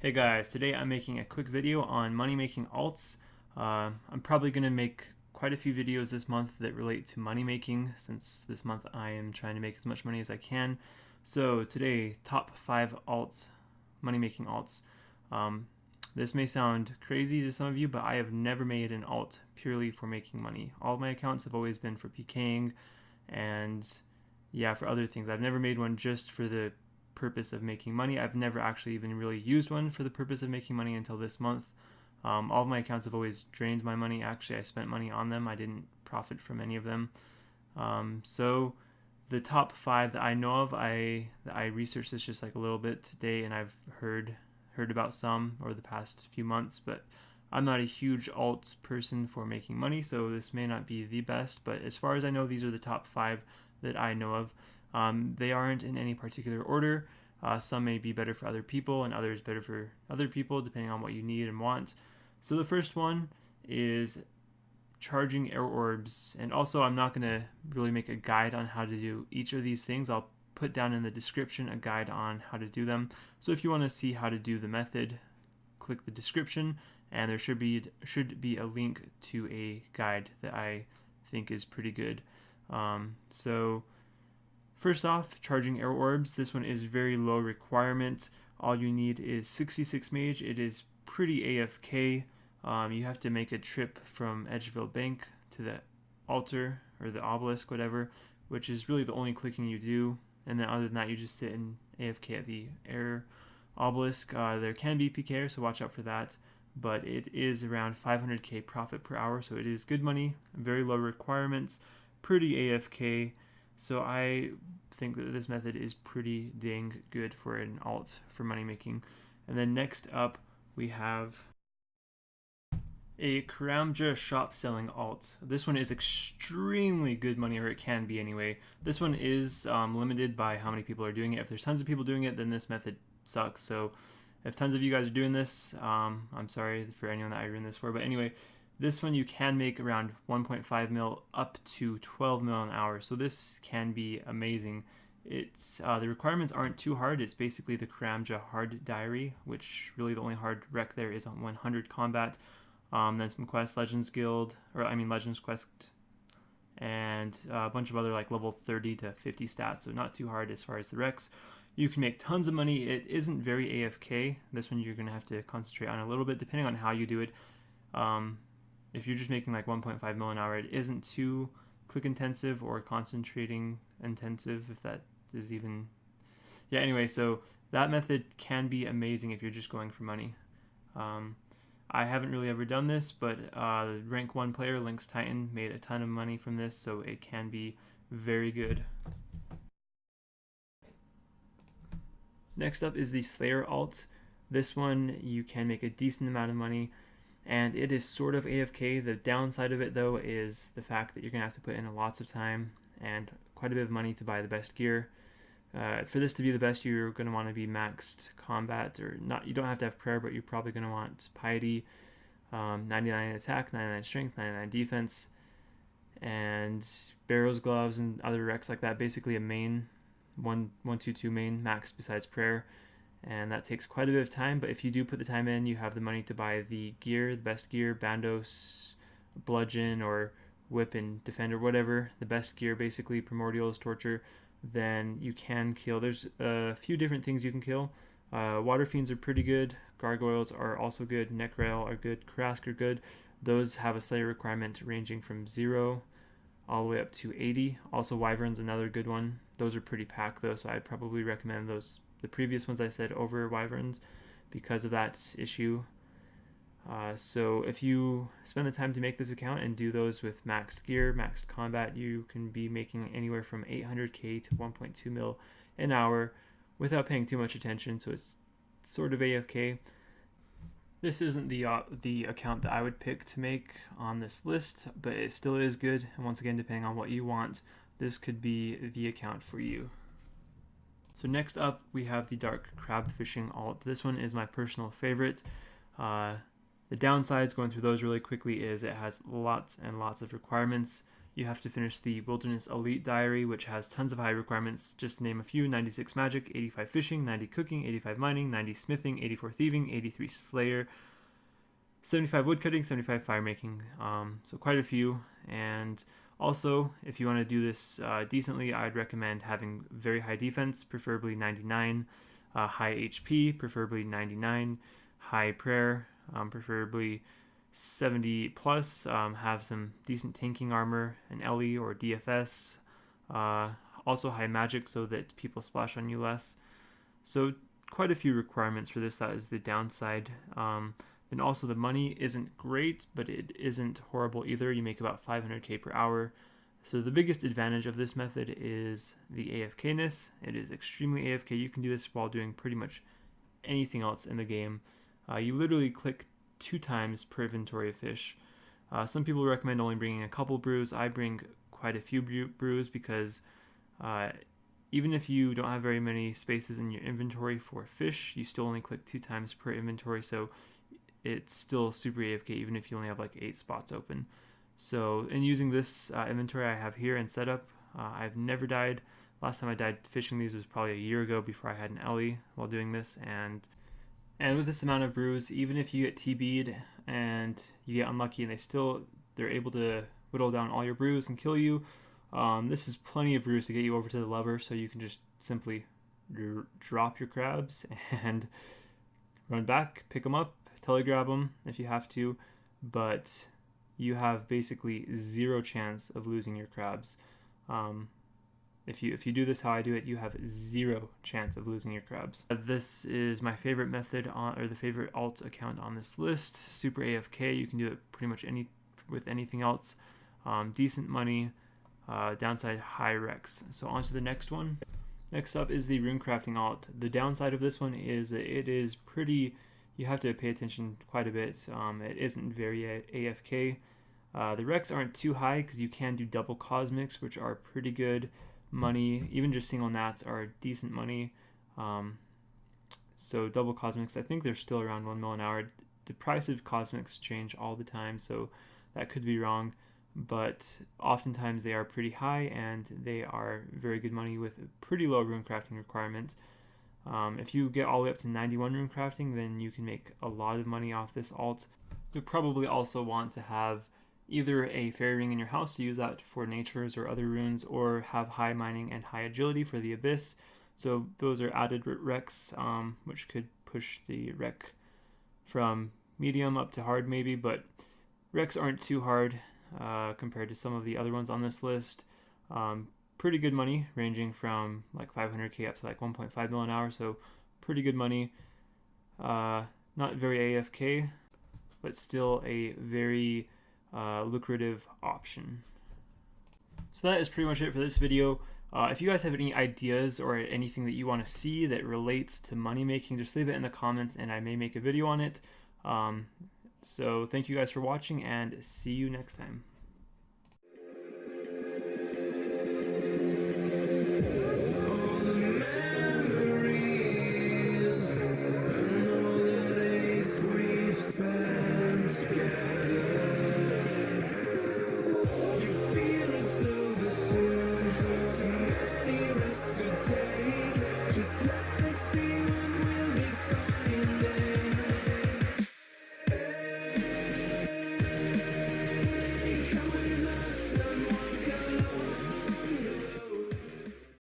Hey guys, today I'm making a quick video on money making alts. I'm probably going to make quite a few videos this month that relate to money making, since this month I am trying to make as much money as I can. So today, top 5 alts, money making alts. This may sound crazy to some of you, but I have never made an alt purely for making money. All of my accounts have always been for PKing and for other things. I've never made one just for the purpose of making money. I've never actually even really used one for the purpose of making money until this month. All of my accounts have always drained my money. Actually, I spent money on them. I didn't profit from any of them. So the top 5 that I know of, I researched this just like a little bit today, and I've heard about some over the past few months, but I'm not a huge alts person for making money, so this may not be the best, but as far as I know, these are the top 5 that I know of. They aren't in any particular order. Some may be better for other people and others better for other people, depending on what you need and want. So the first one is charging Air Orbs. And also, I'm not going to really make a guide on how to do each of these things. I'll put down in the description a guide on how to do them. So if you want to see how to do the method, click the description, and there should be a link to a guide that I think is pretty good. So first off, charging Air Orbs. This one is very low requirement. All you need is 66 mage. It is pretty AFK. You have to make a trip from Edgeville Bank to the altar or the obelisk, whatever, which is really the only clicking you do. And then other than that, you just sit in AFK at the Air Obelisk. There can be PK, so watch out for that. But it is around 500k profit per hour, so it is good money, very low requirements, pretty AFK. So I think that this method is pretty dang good for an alt for money making. And then next up, we have a Karamja shop selling alt. This one is extremely good money, or it can be anyway. This one is limited by how many people are doing it. If there's tons of people doing it, then this method sucks. So if tons of you guys are doing this, I'm sorry for anyone that I ruined this for. But anyway, this one you can make around 1.5 mil up to 12 mil an hour. So this can be amazing. It's the requirements aren't too hard. It's basically the Karamja hard diary, which really the only hard rec there is on 100 combat. Then some quests, Legends Quest, and a bunch of other like level 30 to 50 stats, so not too hard as far as the recs. You can make tons of money. It isn't very AFK. This one you're going to have to concentrate on a little bit, depending on how you do it. If you're just making like 1.5 mil an hour, it isn't too click intensive or concentrating intensive, if that is even... anyway, so that method can be amazing if you're just going for money. I haven't really ever done this, but rank 1 player, Lynx Titan, made a ton of money from this, so it can be very good. Next up is the Slayer alt. This one you can make a decent amount of money, and it is sort of AFK. The downside of it, though, is the fact that you're going to have to put in lots of time and quite a bit of money to buy the best gear. For this to be the best, you're going to want to be maxed combat, or not. You don't have to have prayer, but you're probably going to want piety, 99 attack, 99 strength, 99 defense, and barrels, gloves, and other recs like that. Basically a main 1-2-2 main max besides prayer, and that takes quite a bit of time. But if you do put the time in, you have the money to buy the gear, the best gear, bandos, bludgeon, or whip and defend, or whatever, the best gear, basically primordials, torture. Then you can kill. There's a few different things you can kill. Water fiends are pretty good. Gargoyles are also good. Necrail are good. Krask are good. Those have a Slayer requirement ranging from 0 all the way up to 80. Also, Wyvern's another good one. Those are pretty packed though, so I'd probably recommend the previous ones I said over Wyverns because of that issue. So if you spend the time to make this account and do those with maxed gear, maxed combat, you can be making anywhere from 800k to 1.2 mil an hour without paying too much attention, so it's sort of AFK. This isn't the account that I would pick to make on this list, but it still is good, and once again, depending on what you want, this could be the account for you. So next up, we have the Dark Crab Fishing alt. This one is my personal favorite. The downsides, going through those really quickly, is it has lots and lots of requirements. you have to finish the Wilderness Elite Diary, which has tons of high requirements. Just to name a few: 96 magic, 85 fishing, 90 cooking, 85 mining, 90 smithing, 84 thieving, 83 slayer, 75 woodcutting, 75 fire making. So quite a few. And also, if you want to do this decently, I'd recommend having very high defense, preferably 99, high HP, preferably 99, high prayer, preferably 70 plus, have some decent tanking armor, an LE or DFS, also high magic so that people splash on you less. So quite a few requirements for this. That is the downside. Then also the money isn't great, but it isn't horrible either. You make about 500k per hour. So the biggest advantage of this method is the AFK-ness. It is extremely AFK. You can do this while doing pretty much anything else in the game. You literally click 2 times per inventory of fish. Some people recommend only bringing a couple brews. I bring quite a few brews because even if you don't have very many spaces in your inventory for fish, you still only click 2 times per inventory. So it's still super AFK even if you only have like 8 spots open. So in using this inventory I have here and set up, I've never died. Last time I died fishing these was probably a year ago before I had an LE while doing this. And with this amount of brews, even if you get TB'd and you get unlucky and they're able to whittle down all your brews and kill you, this is plenty of brews to get you over to the lever, so you can just simply drop your crabs and run back, pick them up, telegrab them if you have to, but you have basically 0 chance of losing your crabs. If you do this how I do it, you have 0 chance of losing your crabs. This is my favorite method or the favorite alt account on this list. Super AFK. You can do it pretty much with anything else. Decent money. Downside, high recs. So on to the next one. Next up is the Runecrafting alt. The downside of this one is that it is pretty. You have to pay attention quite a bit. It isn't very AFK. The recs aren't too high because you can do double cosmics, which are pretty good money. Even just single nats are decent money. So double cosmics, I think they're still around 1 mil an hour. The price of cosmics change all the time, so that could be wrong, but oftentimes they are pretty high and they are very good money with pretty low runecrafting requirements. If you get all the way up to 91 runecrafting, then you can make a lot of money off this alt. You'll probably also want to have either a fairy ring in your house to use that for natures or other runes, or have high mining and high agility for the abyss. So those are added recs, which could push the rec from medium up to hard maybe, but recs aren't too hard compared to some of the other ones on this list. Pretty good money, ranging from like 500k up to like 1.5 mil an hour, so pretty good money. Not very AFK, but still a very lucrative option. So that is pretty much it for this video. If you guys have any ideas or anything that you want to see that relates to money making, just leave it in the comments and I may make a video on it. So thank you guys for watching and see you next time.